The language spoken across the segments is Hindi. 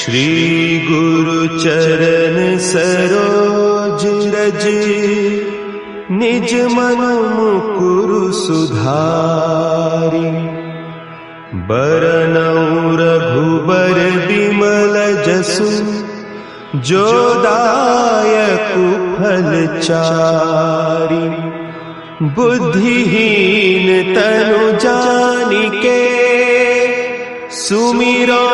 श्री गुरु चरण सरोज रज, निज मन मुकुरु सुधारि। बरनउँ रघुबर बिमल जसु, जो दायकु फल चारि। बुद्धिहीन तनु जानिके, सुमिरो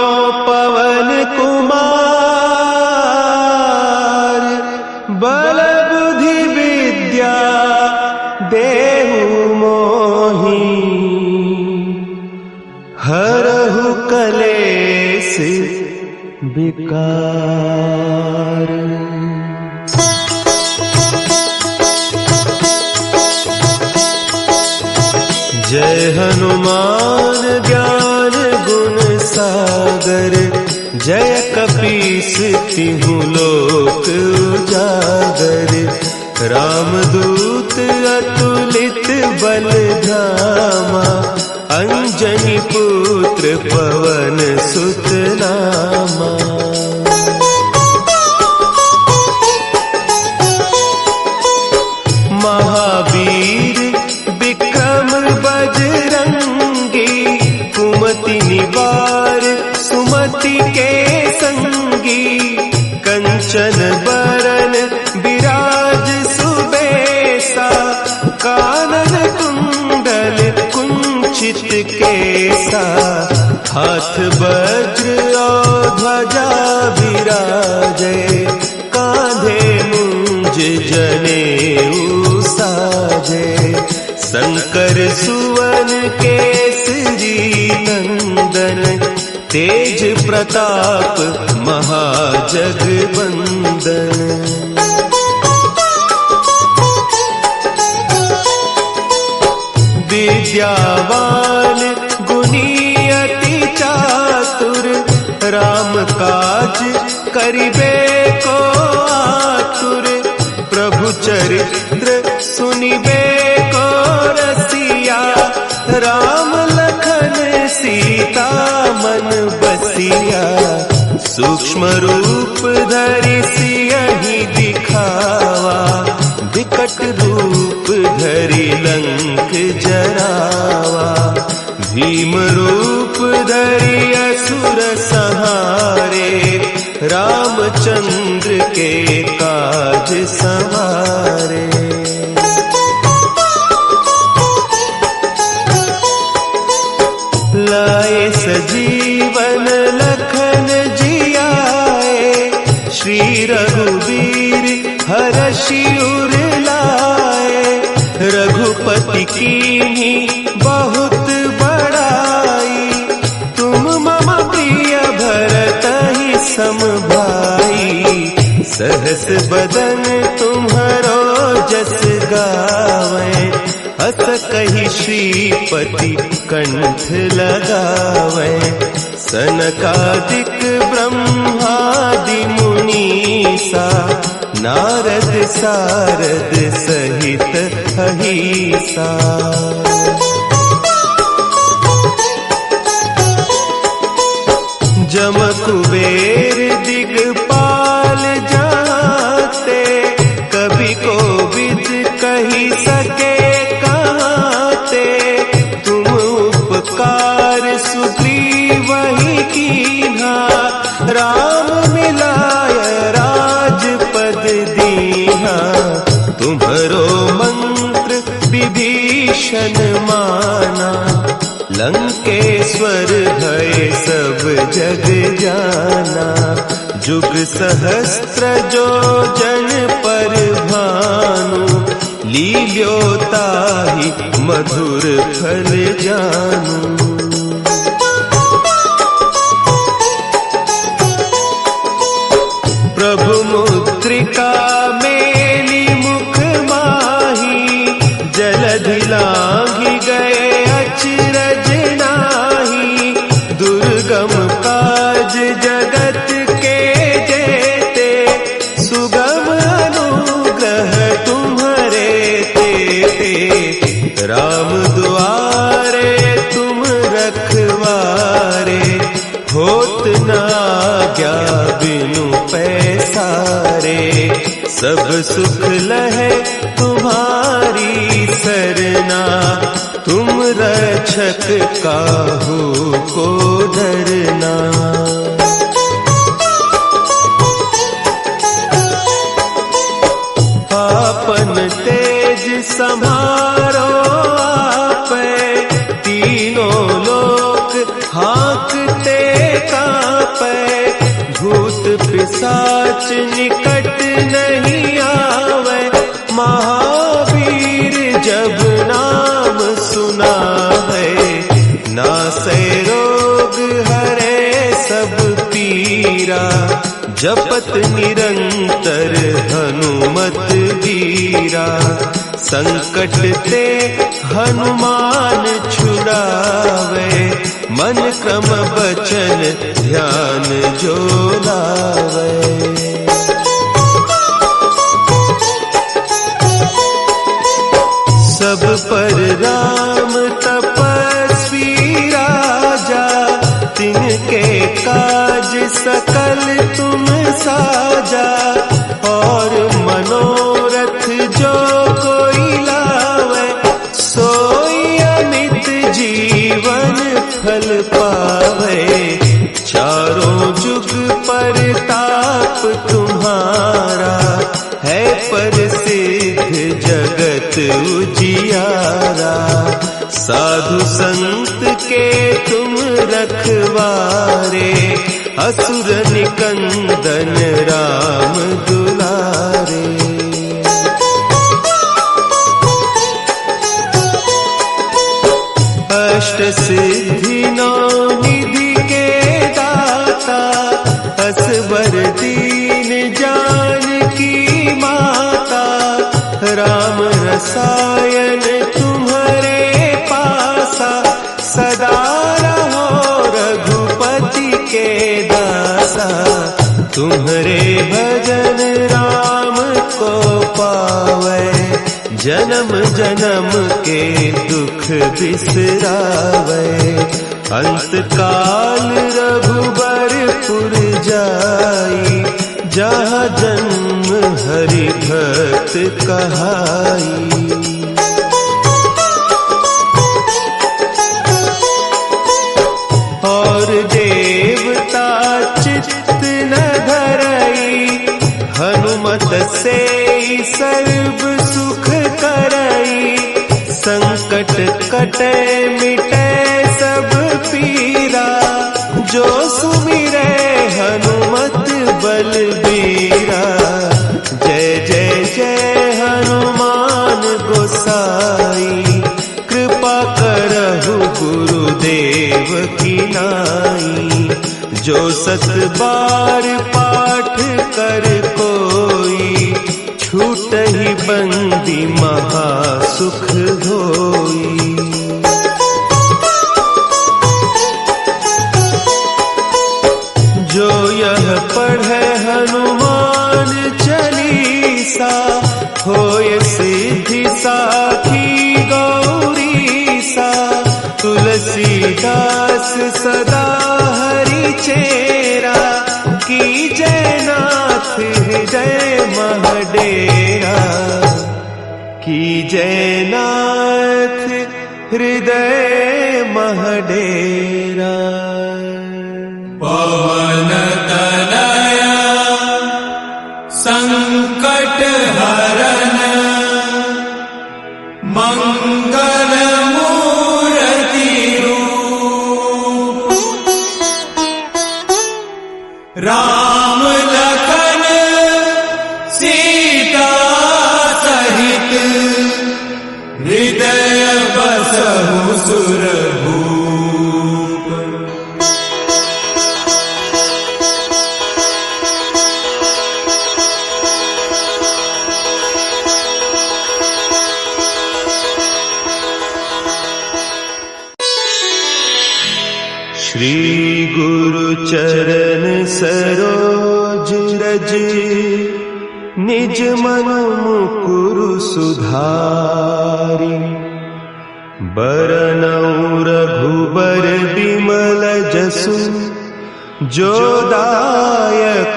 पवन कुमार। बल बुद्धि विद्या देहु मोहि, हरहु कलेस विकार। जय हनुमान ज्ञान गुण सागर, जय कपीस तिहु लोक उजागर। रामदूत अतुलित बल धामा, अंजनी पुत्र पवन सुत नामा। महावीर विक्रम बजरंगी, कुमति निवार सुमति के संगी। कंचन बरन विराज सुबेसा, कानन कुंडल कुंचित केसा। हाथ वज्र और ध्वजा विराजे, कांधे मुंज जनेऊ साजे। शंकर सुवन केसरी नंदन, तेज प्रताप महाजगवंदन। विद्यावान गुणी अति चातुर, राम काज करिबे को आतुर। प्रभु चरित्र सुनिबे को रसिया, राम लखन सीता मन बसिया। सूक्ष्म रूप धरि सियहि दिखावा, विकट रूप धरि लंक जरावा। भीम रूप धरि असुर संहारे, रामचंद्र के काज सवारे। लाए सजीवन लखन जियाए, श्री रघुवीर हरषि उर लाए। रघुपति कीन्ही बहुत बड़ाई, तुम मम प्रिय भरतहि सम भाई। सहस बदन तुम्हरो जस गावें, हस कहि श्रीपति कंठ लगावें। सनकादिक ब्रह्मादि मुनीसा, नारद सारद सहित अहीसा। जम कुबेर दिगपाल जाते, कभी कोविद कही सके कहते। तुम उपकार सुग्रीवहि कीन्हा, राम मिलाय राजपद दीन्हा। तुम्हरो मंत्र विभीषण माना, लंकेश्वर भय सब जग जाना। जुग सहस्त्र जो जन पर भानु, लील्योताहि मधुर फल जानू। प्रभु मुद्रिका मेली मुख माही, जलधि लांघि गए अचरज नाही। दुर्गम काज जगत के जेते, सुगम अनुग्रह तुम्हरे तेते। राम दुआरे तुम रखवारे, होत न आज्ञा बिनु पैसारे, सब सुख लहे तुम्हारी सरना, तुम रक्षक काहू को डरना। आपन तेज संभारो आपे, तीनों लोक हाँकते कांपे, भूत पिशाच निकट नहीं आवे, महावीर जब नाम सुना है, नासै रोग हरे सब पीरा, जपत निरंतर हनुमत वीरा, संकट ते हनुमान छुड़ावे, मन क्रम बचन ध्यान जो लावे। सब पर राम तपस्वी राजा, तिनके काज सकल तुम साजा, और मनोरथ जो कोई लावे, सोई अमित जीवन फल पावे, चारों जुग परताप तुम्हारा, है प्रसिद्ध जगत उजियारा, साधु संत के तुम रखवारे, असुर निकंदन राम दुलारे। अष्ट सिद्धि नौ निधि के दाता, असवर दीन जानकी माता, राम रसायन तुम्हारे पासा, सदा रहो रघुपति के दासा, तुम्हारे भजन राम को पावे, जन्म जन्म के दुख बिसरावे, अंत काल रघुबरपुर जाई, जहाँ जन्म हरि भक्त कहाई। और देवता चित्त न धरई, हनुमत से सर्व सुख करई, संकट कटे मिटे सब पीरा, जो सुमिरे हनुमत बलबीरा, जय जय जय हनुमान गोसाई, कृपा करहु गुरुदेव की नाई, जो सत बार पाठ कर कोई, छूटहि बंदी महा सुख होई। जो यह पढ़े हनुमान चालीसा, होय सिद्धि साखी गौरीसा, तुलसीदास सदा हरि चेरा, की जयनाथ हृदय महडेरा, की जयनाथ हृदय महडेरा। पवन तनया संकट हरन, मंगल मूर्ति रूप, राम लखन सीता सहित, हृदय बसहु सुरभूप। श्री गुरु चरण सरोज रज, निज मन मुकुरु सुधारि, बरनउँ रघुबर बिमल जसु, जो दायक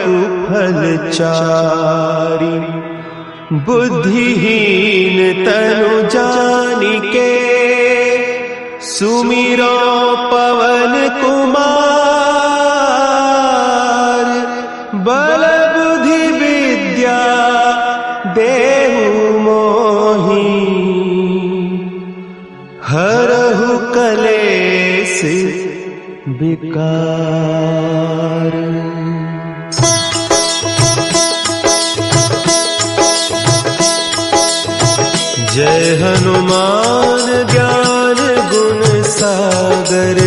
फलचारी। बुद्धिहीन तनु जानिके सुमिरो पवन कुमार। बल बुद्धि विद्या देहु मोहि हरहु कलेस विकार। जय हनुमान ज्ञान गुण सागर।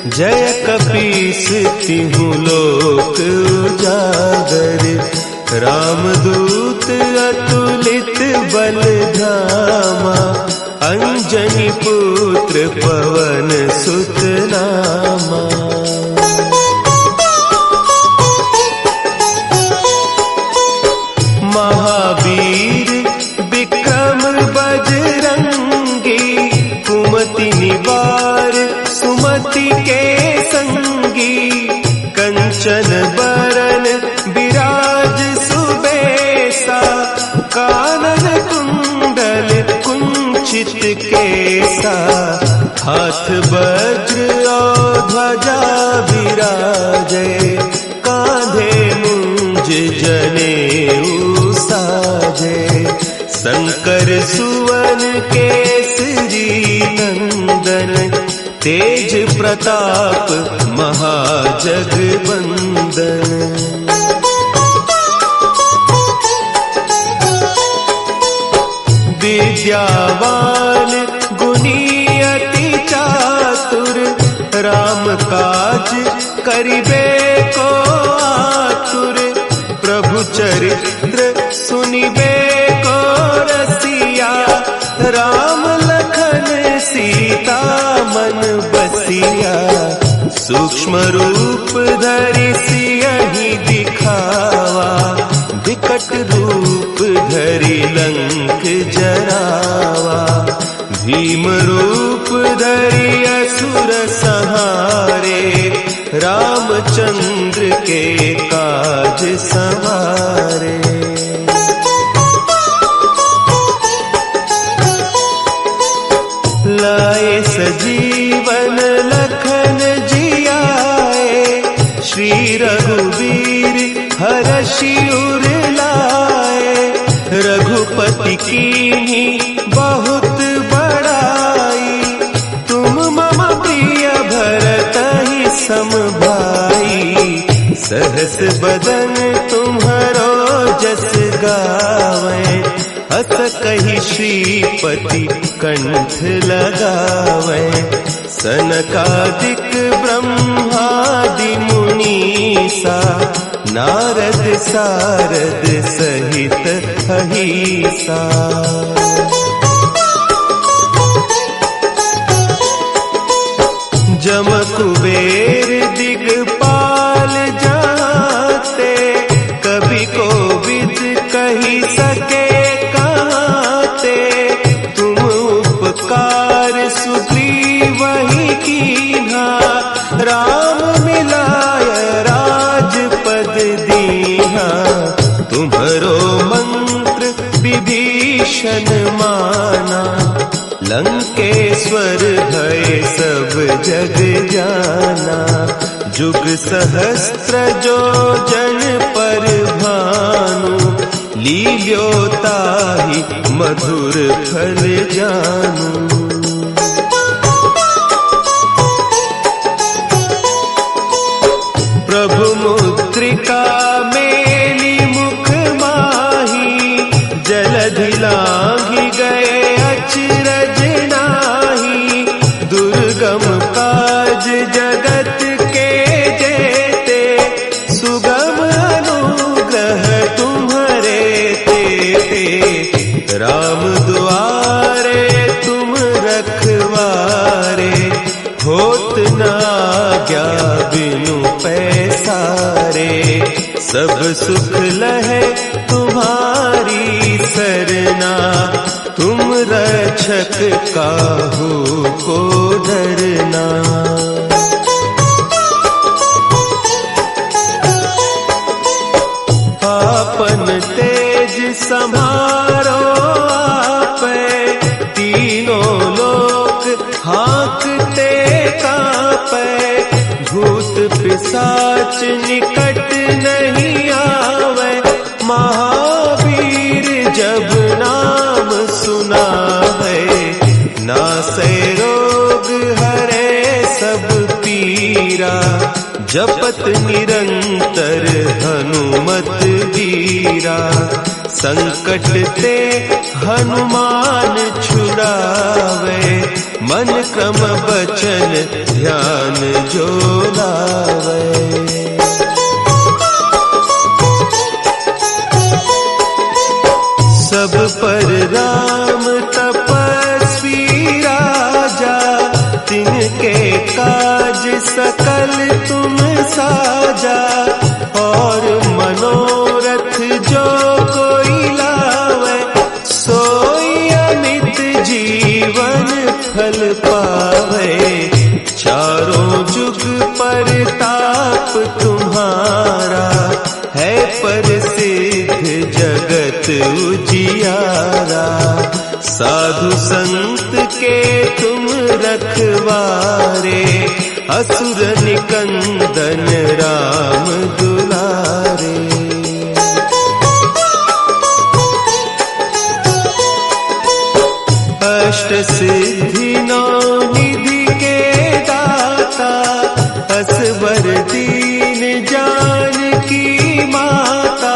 जय कपीस तिहु लोक उजागर। रामदूत अतुलित बल धामा। अंजनी पुत्र पवन सुत नामा। महावीर विक्रम बजरंगी। कुमति निवार सुमति के संगी। कंचन बरन विराज सुबेसा। कानन कुंडल कुंचित केसा। हाथ वज्र और ध्वजा विराजे। कांधे मुंज जनेऊ साजे। शंकर सुवन केसरी नंदन। तेज प्रताप महाजगवंदन। विद्यावान गुणी अति चातुर। राम काज करिबे को आतुर। प्रभु चरित्र सुनिबे को रसिया। राम लखन सीता मन बसिया। सूक्ष्म रूप धरि सियहि दिखावा। विकट रूप धरि लंक जरावा। भीम रूप धरि असुर संहारे। रामचंद्र के काज संवारे। लाए सजीवन लखन जियाए। श्री रघुवीर हरषि उर लाए। रघुपति कीन्ही बहुत बड़ाई। तुम मम प्रिय भरतहि सम भाई। सहस बदन तुम्हरो जस गावें। हस कहि श्रीपति कंठ लगावें। सनकादिक ब्रह्मादि मुनीसा। नारद सारद सहित अहीसा। जम कुबेर दिगपाल जाते। कभी कोविद कही सके कहते। तुम उपकार सुग्रीवहि कीन्हा। राम मिलाय राजपद दीन्हा। तुम्हरो मंत्र विभीषण माना। लंकेश्वर भय सब जग जाना। जुग सहस्त्र जो जन पर भानु। लील्योताहि मधुर फल जानू। प्रभु मुद्रिका मेली मुख माही। जलधि लांघि गए अचरज नाही। दुर्गम काज जगत के जेते। सुगम अनुग्रह तुम्हरे तेते। राम दुआरे तुम रखवारे। होत न आज्ञा बिनु पैसारे। सब सुख लहे तुम्हारी सरना। तुम रक्षक काहू को डरना। पिशाच निकट नहीं आवे, महावीर जब नाम सुनावे, नासै रोग हरे सब पीरा, जपत निरंतर हनुमत वीरा, संकट ते हनुमान छुड़ावे, मन क्रम बचन ध्यान जो लावे। सब पर राम तपस्वी राजा, तिनके काज सकल तुम साजा, और मनोरथ जो कोई लावे, सोई अमित जीवन फल पावे, चारों जुग परताप तुम्हारा, है प्रसिद्ध जगत उजियारा, साधु संत के तुम रखवारे, असुर निकंदन राम दुलारे। अष्ट सिद्धि नौ निधि के दाता, असवर दीन जानकी माता,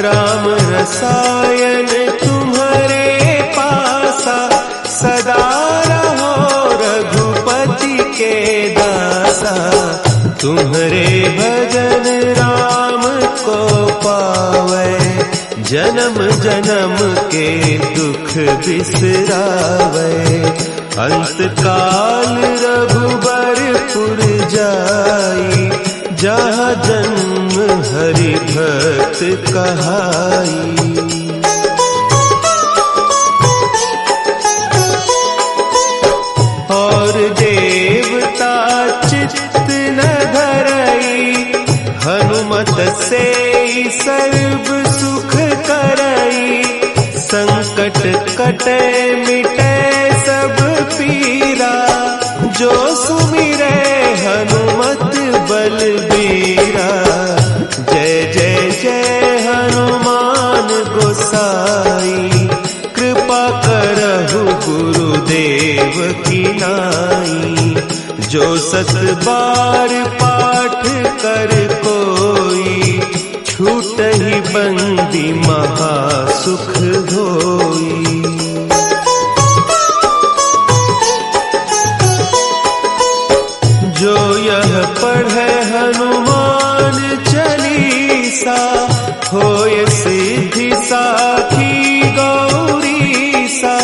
राम रसायन तुम्हारे पासा, सदा रहो रघुपति के दासा, तुम्हारे भजन राम को पावे, जन्म जन्म के दुख बिसरावे, अंत काल रघुबरपुर जाई, जहाँ जन्म हरि भक्त कहाई। और देवता चित्त न धरई, हनुमत से सर्व सुख करई, संकट कटे मिटे सब पीरा, जो सुमिरे हनुमत बलबीरा, जय जय जय हनुमान गोसाई, कृपा करहु गुरुदेव की नाई, जो सत बार पाठ कर कोई, छूटहि बंदी महासुख होई। जो यह पढ़े हनुमान चालीसा, होय सिद्धि साखी गौरीसा,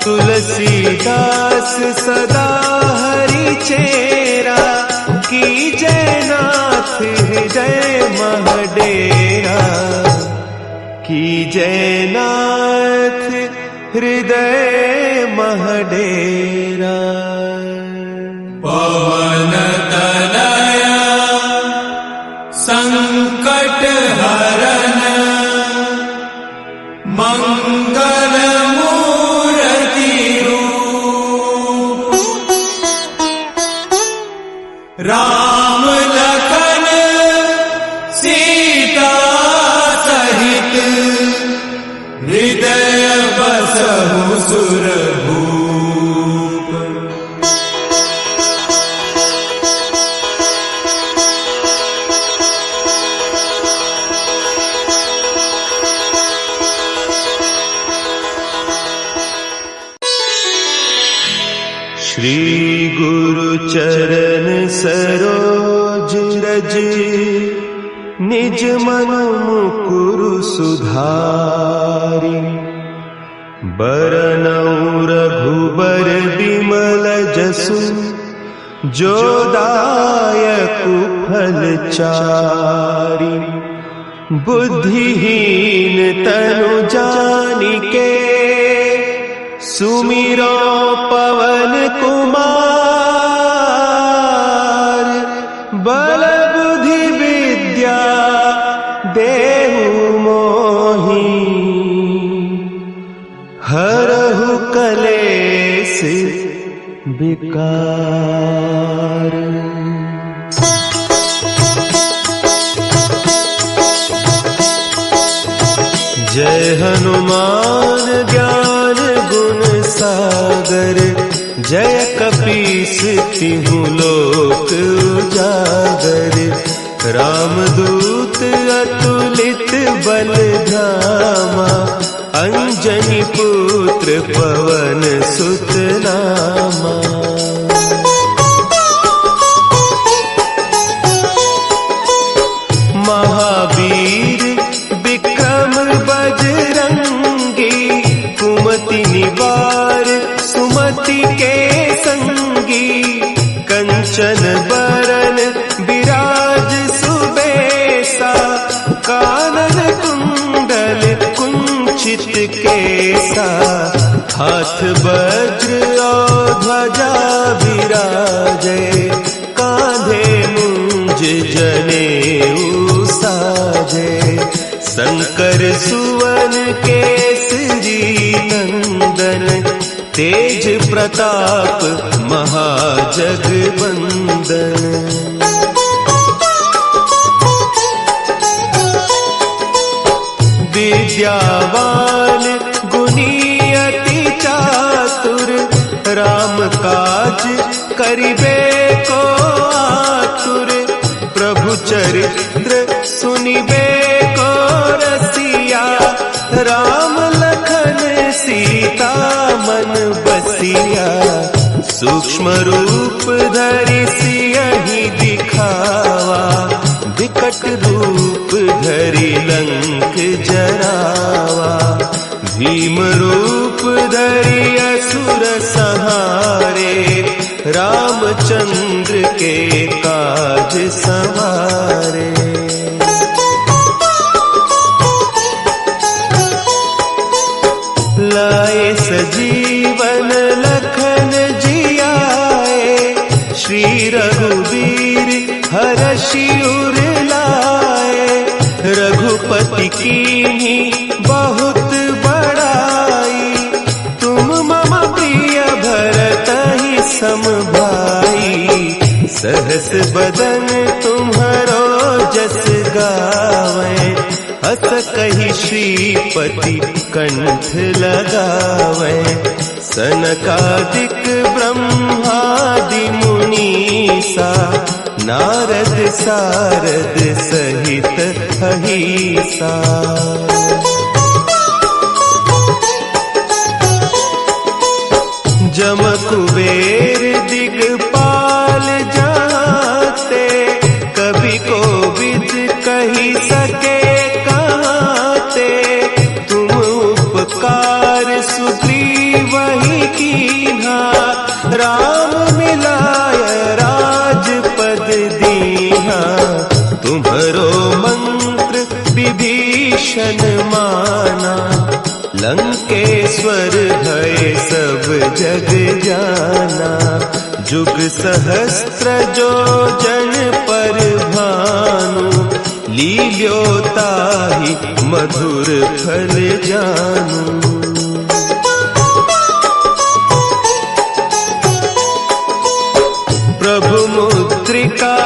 तुलसीदास सदा हरि चेरा, की जयनाथ हृदय महडेरा, की जयनाथ हृदय महडेरा। पवन तनया संकट हरन, मंगल मूर्ति रूप, राम लखन सीता सहित, हृदय बसहु सुरभूप। श्री गुरु चरण सरोज रज, निज मन मुकुरु सुधारि, बरनउँ रघुबर बिमल जसु, जो दायकु फल चारि, बुद्धिहीन तनु जानिके, सुमिरो पवन कुमार, बल बुद्धि विद्या देहु मोहि, हरहु कलेश विकार। जय हनुमान ज्ञान गुण सागर, जय कपीस तिहु लोक उजागर। रामदूत अतुलित बल धामा, अंजनी पुत्र पवन सुत नामा। महावीर विक्रम बजरंगी, कुमति निवार सुमति के संगी। कंचन बरन विराज सुबेसा, कानन कुंडल कुंचित केसा। हाथ वज्र और ध्वजा विराजे, कांधे मुंज जनेऊ साजे। शंकर सुवन केसरी नंदन, तेज प्रताप महाजगवंदन। विद्यावान गुणी अति चातुर, राम काज करिबे को आतुर। प्रभु चरित्र सुनिबे को रसिया, राम लखन सीता मन बसिया। सूक्ष्म रूप धरि सियहि दिखावा, विकट रूप धरि लंक जरावा। भीम रूप धरि असुर संहारे, रामचंद्र के काज संवारे। लाए सजीवन लखन जियाए, श्री रघुवीर हरषि उर लाए। रघुपति कीन्ही बहुत बड़ाई, तुम मम प्रिय भरतहि सम भाई। सहस बदन तुम्हरो जस गावें, हस कहि श्रीपति कंठ लगावें। सनकादिक ब्रह्मादि मुनीसा, नारद सारद सहित अहीसा। जम कुबेर दिगपाल जाते, कभी कोविद कही सके कहते। तुम उपकार सुग्रीवहि कीन्हा, राम मिलाय राजपद दीन्हा। तुम्हरो मंत्र विभीषण माना, लंकेश्वर भय सब जग जाना। जुग सहस्त्र जो जन पर भानु, लील्यो ताहि मधुर फल जानू। प्रभु मुद्रिका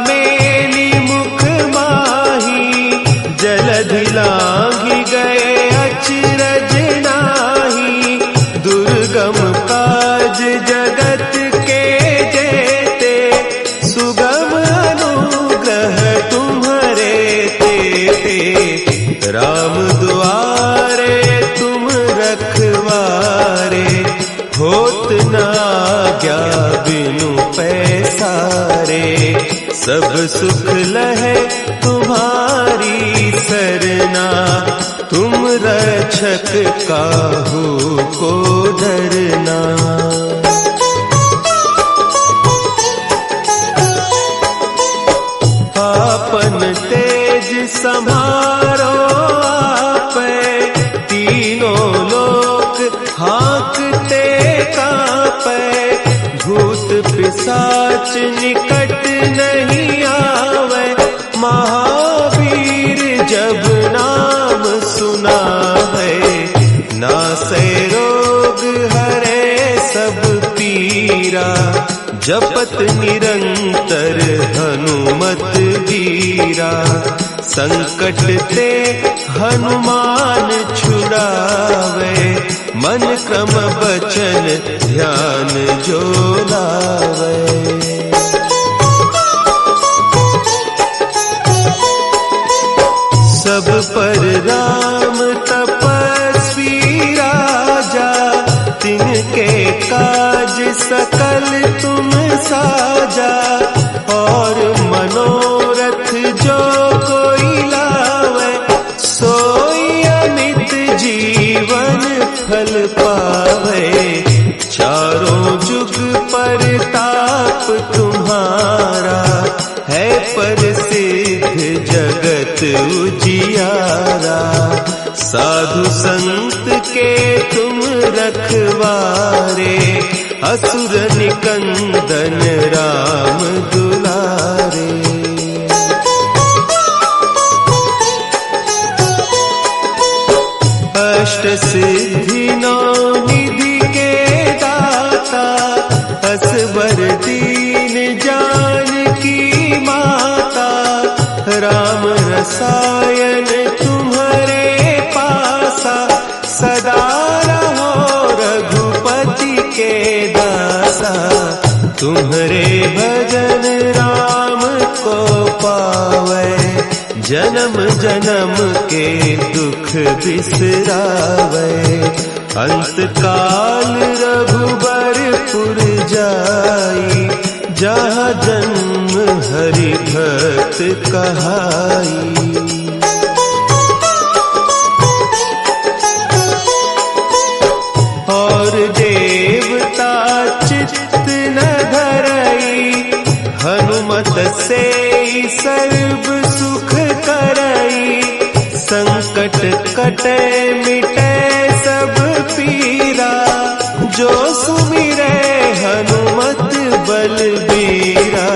मेली मुख माही, जलधि लांघि गए अचरज नाही। दुर्गम काज जगत के जेते, सुगम अनुग्रह तुम्हरे तेते। राम दुआरे तुम रखवारे, होत न आज्ञा बिनु पैसारे। सब सुख लहे तुम्हारी सरना, तुम रक्षक काहू को डरना। आपन तेज समारो आपै, तीनों लोक हाँकते कांपै। भूत पिशाच निकट नहीं आवे, महावीर जब नाम सुना है। नासै रोग हरे सब पीरा, जपत निरंतर हनुमत वीरा। संकट ते हनुमान छुड़ावे, मन क्रम बचन ध्यान जो लावे। सब पर राम तपस्वी राजा, तिनके काज सकल तुम साजा। और मनोरथ जो कोई लावे, सोई अमित जीवन फल पावे। चारों जुग परताप तुम्हारा, है प्रसिद्ध जगत उजियारा। साधु संत के तुम रखवारे, असुर निकंदन राम दुलारे। अष्ट सिद्धि नौ निधि के दाता, असबर दीन जानकी माता। राम रसायन तुम्हारे पासा, सदा रहो रघुपति के दासा। तुम्हारे भजन राम को पावे, जन्म जन्म के दुख बिसरावे। अंत काल रघुबरपुर जाई, जहाँ जन्म हरि भक्त कहाई। और देवता चित्त न धरई, हनुमत से सर्व सुख करई। संकट कटे मिटे सब पीरा, जो सुमिरे हनुमत बलबीरा।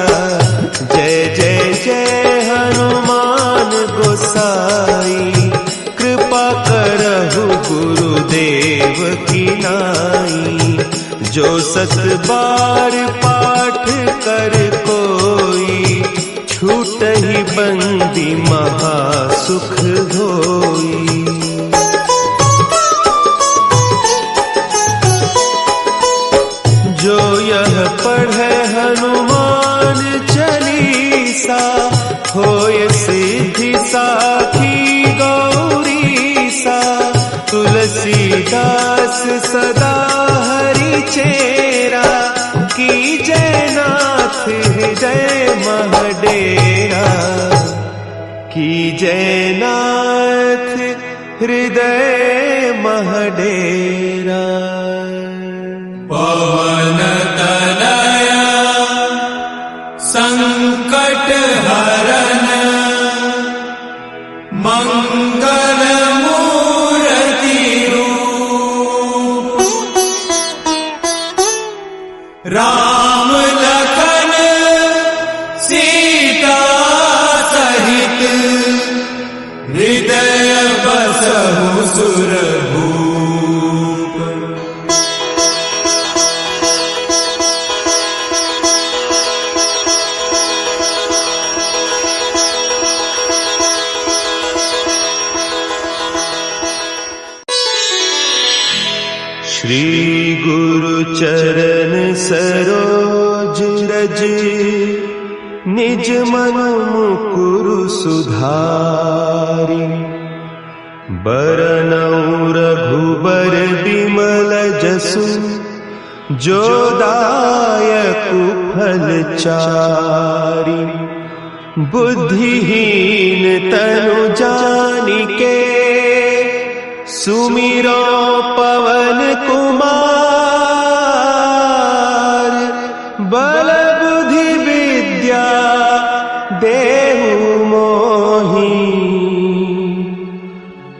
जय जय जय हनुमान गोसाई, कृपा करहु गुरुदेव की नाई। जो सत बार पाठ कर कोई, छूटहि बंदी महासुख होई। जो यह पढ़े हनुमान चालीसा, होय सिद्धि साखी गौरीसा। तुलसीदास सदा हरि चेरा, की जयनाथ हृदय महडेरा। की जयनाथ हृदय महडेरा। पवन तनया संकट हरन, मंगल मूर्ति रूप। राम लखन सीता सहित, हृदय बसहु सुरभूप। श्री गुरु चरण सरोज रज, निज मन मुकुरु सुधारि। बरनउँ रघुबर बिमल जसु, जो दायकु फल चारि। बुद्धिहीन तनु जानिके, सुमिरो पवन कुमार। बल बुद्धि विद्या देहु मोहि,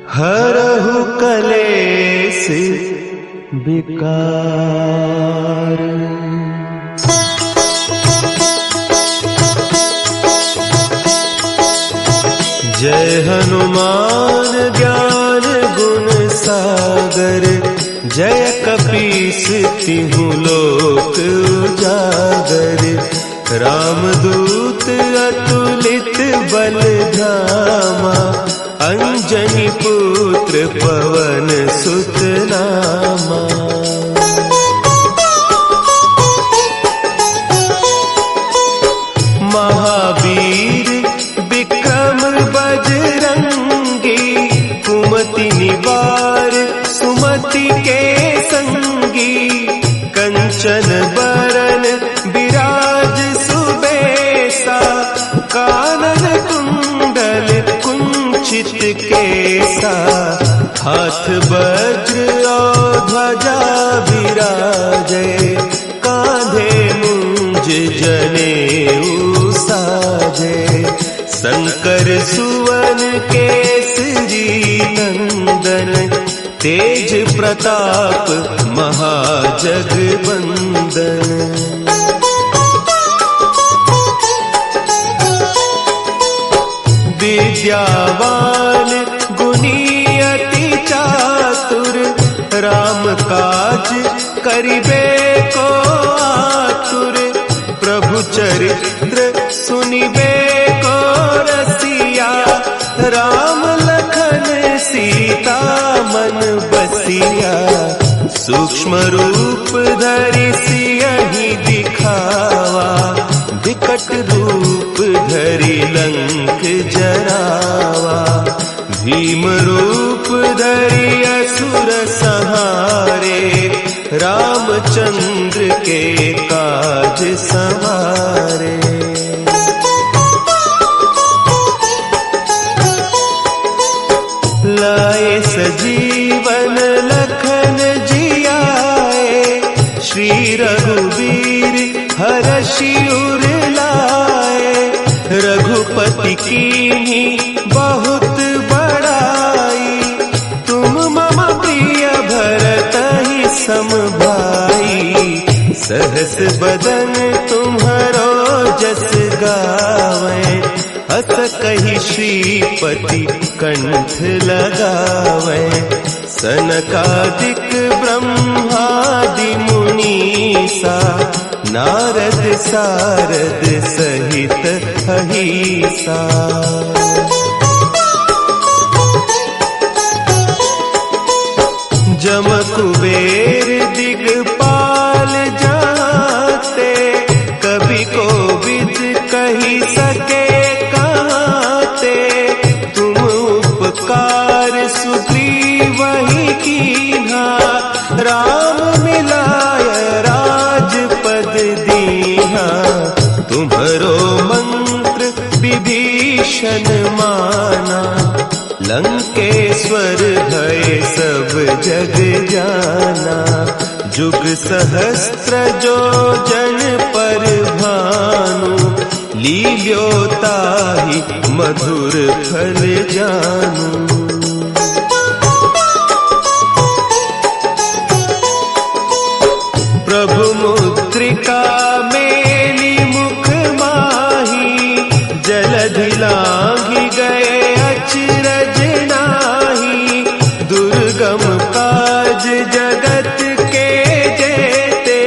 हरहु कलेस विकार। जय हनुमान ज्ञान गुण सागर, जय कपीस तिहु लोक उजागर। रामदूत सुत अतुलित बलधामा, अंजनी पुत्र पवन सुत नामा। महावीर विक्रम बजरंगी, कुमति निवार सुमति के संगी। कंचन बरन विराज सुबेसा, कानन कुंडल कुंचित केसा। हाथ वज्र और ध्वजा विराजे, कांधे मुंज जनेऊ साजे। शंकर सुवन केसरी नंदन, तेज प्रताप महाजगबंदन। विद्यावान गुणी अति चातुर, राम काज करिबे को आतुर। प्रभु चरित्र सुनिबे को रसिया, राम लखन सीता मन बसिया। सूक्ष्म रूप धरि सियहि दिखावा, विकट रूप धरि लंक जरावा। भीम रूप धरि असुर संहारे, रामचंद्र के काज संवारे। लाए सजीवन लखन जियाए, श्री रघुवीर हरषि उर लाए। रघुपति कीन्ही बहुत बड़ाई, तुम मम प्रिय भरतहि सम भाई। सहस बदन तुम्हरो जस गावें, हस कहि श्रीपति कंठ लगावें। सनकादिक ब्रह्मादि मुनीसा, नारद सारद सहित अहीसा। जम कुबेर दिगपाल जाते, कवि कोविद कही सके कहते। तुम उपकार सुग्रीवहि कीन्हा, राम मिलाय राजपद दीन्हा। तुम्हरो मंत्र विभीषण माना, लंकेश्वर भय सब जग जाना। जुग सहस्त्र जो जन पर भानु, लील्यो ताहि मधुर फल जानू। प्रभु मुद्रिका मेली मुख माही, जलधि लांघि गए अचरज नाही। दुर्गम काज जगत के जेते,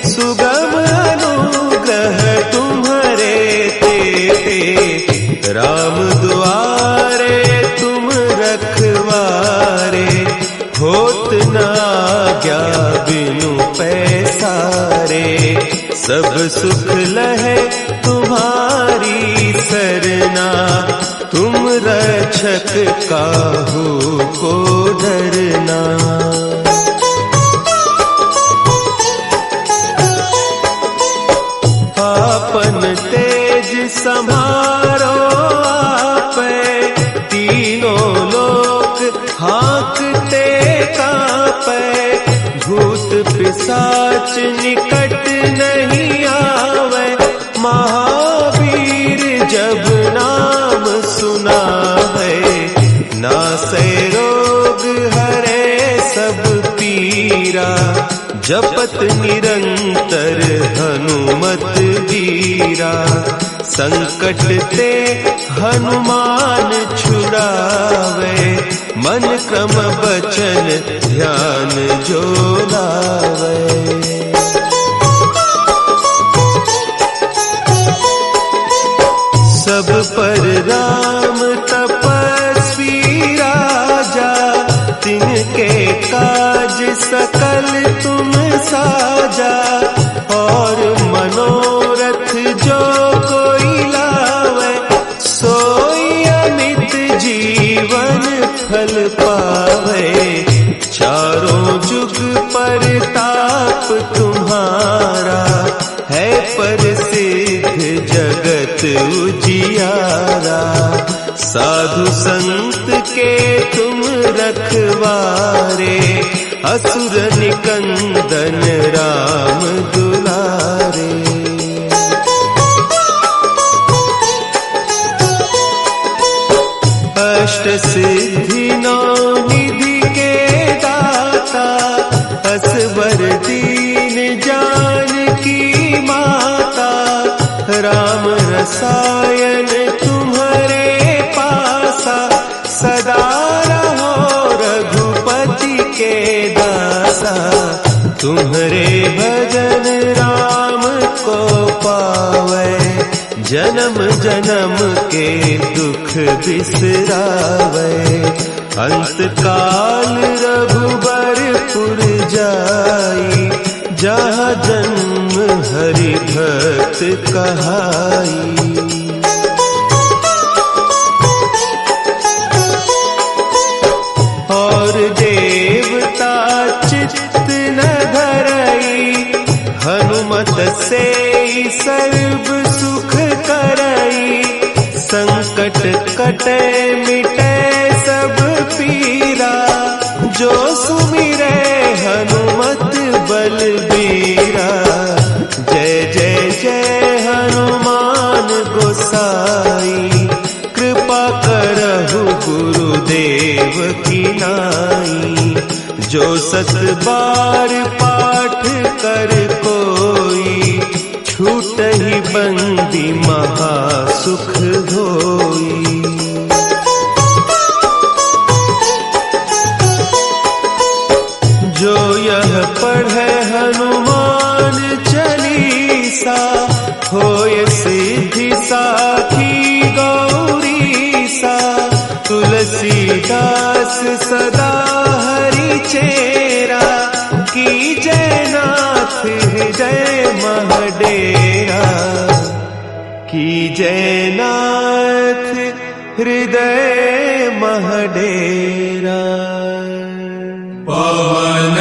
सुगम अनुग्रह तुम्हरे तेते। राम दुआरे तुम रखवारे, होत न आज्ञा बिनु पैसारे। सब सुख लहे तुम्हारी सरना, तुम रक्षक काहू को डरना। आपन तेज समारो आपे, तीनों लोक हाँकते कांपे। भूत पिशाच निकट नहीं आवे, महावीर जब नाम सुना है। नासै रोग हरे सब पीरा, जपत निरंतर हनुमत वीरा। संकट ते हनुमान छुड़ावे, मन क्रम बचन ध्यान जो लावे। पर राम तपस्वी राजा, तिनके काज सकल तुम साजा। और मनोरथ जो कोई लावे, सोई अमित जीवन फल पावे। चारों जुग परताप तुम्हारा, है प्रसिद्ध जगत उजियारा। साधु संत के तुम रखवारे, असुर निकंदन राम दुलारे। अष्ट सिद्धि नौ निधि के दाता, असवर दीन जानकी माता। राम रसायन तुम्हारे पासा, सदा रहो रघुपति के दासा। तुम्हारे भजन राम को पावे, जन्म जन्म के दुख बिसरावे। अंत काल रघुबरपुर जाई, जहाँ जन्म हरि भक्त कहाई। और देवता चित्त न धरई, हनुमत से सर्व सुख करई। संकट कटे मिटे सब पीरा, जो सुमिरे हनुमत बलबीरा। जय जय जय हनुमान गोसाई, कृपा करहु गुरुदेव की नाई। जो सत बार पाठ कर कोई, छूटहि बंदी महासुख होई। जो यह पढ़े हनुमान चालीसा, होय सिद्धि साखी गौरीसा। तुलसीदास सदा हरि चेरा, की जयनाथ हृदय महडेरा। की जयनाथ हृदय महडेरा। पवन